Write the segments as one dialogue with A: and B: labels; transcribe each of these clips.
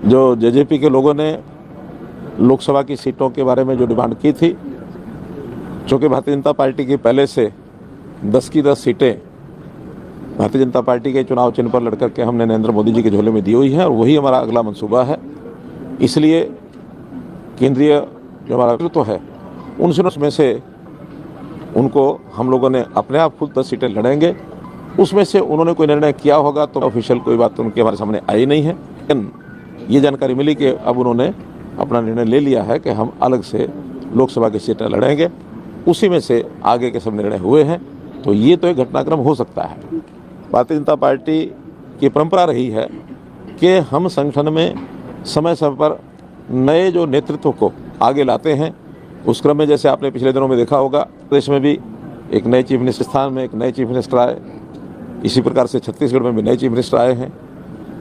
A: जो जेजेपी के लोगों ने लोकसभा की सीटों के बारे में जो डिमांड की थी, चूँकि भारतीय जनता पार्टी की पहले से 10 की 10 सीटें भारतीय जनता पार्टी के चुनाव चिन्ह पर लड़कर के हमने नरेंद्र मोदी जी के झोले में दी हुई है और वही हमारा अगला मंसूबा है। इसलिए केंद्रीय जो हमारा नेतृत्व है उसमें से उनको हम लोगों ने अपने आप खुद 10 सीटें लड़ेंगे। उसमें से उन्होंने कोई निर्णय किया होगा तो ऑफिशियल कोई बात तो उनके हमारे सामने आई नहीं है, लेकिन ये जानकारी मिली कि अब उन्होंने अपना निर्णय ले लिया है कि हम अलग से लोकसभा की सीटें लड़ेंगे। उसी में से आगे के सब निर्णय हुए हैं, तो ये तो एक घटनाक्रम हो सकता है। भारतीय जनता पार्टी की परंपरा रही है कि हम संगठन में समय समय पर नए जो नेतृत्व को आगे लाते हैं। उस क्रम में जैसे आपने पिछले दिनों में देखा होगा, प्रदेश में भी एक नए चीफ मिनिस्टर, स्थान में एक नए चीफ मिनिस्टर आए, इसी प्रकार से छत्तीसगढ़ में भी नए चीफ मिनिस्टर आए हैं।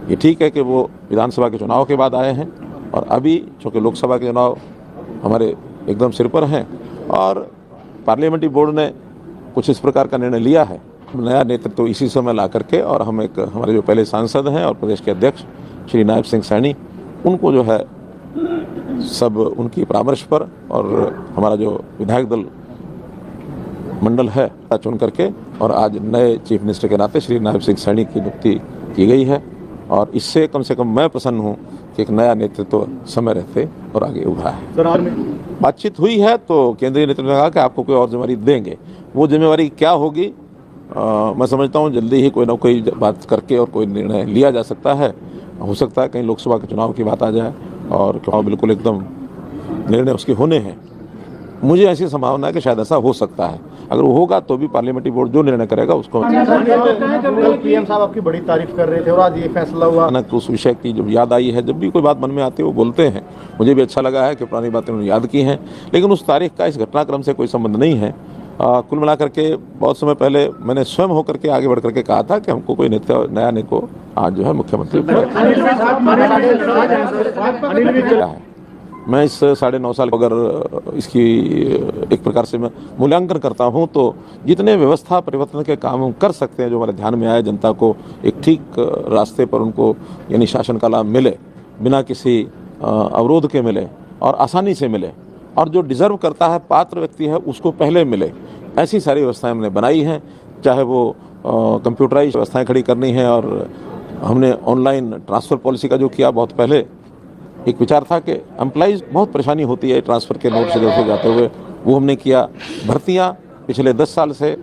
A: ये ठीक है कि वो विधानसभा के चुनाव के बाद आए हैं और अभी चूँकि लोकसभा के चुनाव हमारे एकदम सिर पर हैं और पार्लियामेंट्री बोर्ड ने कुछ इस प्रकार का निर्णय लिया है, नया नेतृत्व इसी समय ला करके, और हम एक हमारे जो पहले सांसद हैं और प्रदेश के अध्यक्ष श्री नायब सिंह सैनी, उनको जो है सब उनकी परामर्श पर और हमारा जो विधायक दल मंडल है चुन करके और आज नए चीफ मिनिस्टर के नाते श्री नायब सिंह सैनी की नियुक्ति की गई है। और इससे कम से कम मैं प्रसन्न हूँ कि एक नया नेतृत्व समय रहते और आगे उभरा है। बातचीत हुई है तो केंद्रीय नेतृत्व ने कहा कि आपको कोई और जिम्मेवारी देंगे। वो जिम्मेवारी क्या होगी, मैं समझता हूँ जल्दी ही कोई ना कोई बात करके और कोई निर्णय लिया जा सकता है। हो सकता है कहीं लोकसभा के चुनाव की बात आ जाए और चुनाव बिल्कुल एकदम निर्णय उसके होने हैं। मुझे ऐसी संभावना है कि शायद ऐसा हो सकता है। अगर वो होगा तो भी पार्लियामेंट्री बोर्ड जो निर्णय करेगा उसको।
B: पीएम साहब आपकी बड़ी तारीफ कर रहे थे और आज ये फैसला हुआ।
A: अचानक उस विषय की जब याद आई है, जब भी कोई बात मन में आती है वो बोलते हैं। मुझे भी अच्छा लगा है कि पुरानी बातें उन्होंने याद की हैं, लेकिन उस तारीख का इस घटनाक्रम से कोई संबंध नहीं है। कुल मिलाकर के बहुत समय पहले मैंने स्वयं होकर के आगे बढ़ करके कहा था कि हमको कोई नया नेको आज जो है मुख्यमंत्री है। मैं इस 9.5 साल अगर इसकी एक प्रकार से मैं मूल्यांकन करता हूं तो जितने व्यवस्था परिवर्तन के काम हम कर सकते हैं, जो हमारे ध्यान में आए, जनता को एक ठीक रास्ते पर उनको यानी शासन का लाभ मिले, बिना किसी अवरोध के मिले और आसानी से मिले, और जो डिज़र्व करता है पात्र व्यक्ति है उसको पहले मिले, ऐसी सारी व्यवस्थाएं हमने बनाई हैं। चाहे वो कंप्यूटराइज व्यवस्थाएं खड़ी करनी है, और हमने ऑनलाइन ट्रांसफ़र पॉलिसी का जो किया, बहुत पहले एक विचार था कि एम्प्लॉइज़ बहुत परेशानी होती है ट्रांसफ़र के नोट से जाते हुए, वो हमने किया। भर्तियाँ पिछले 10 साल से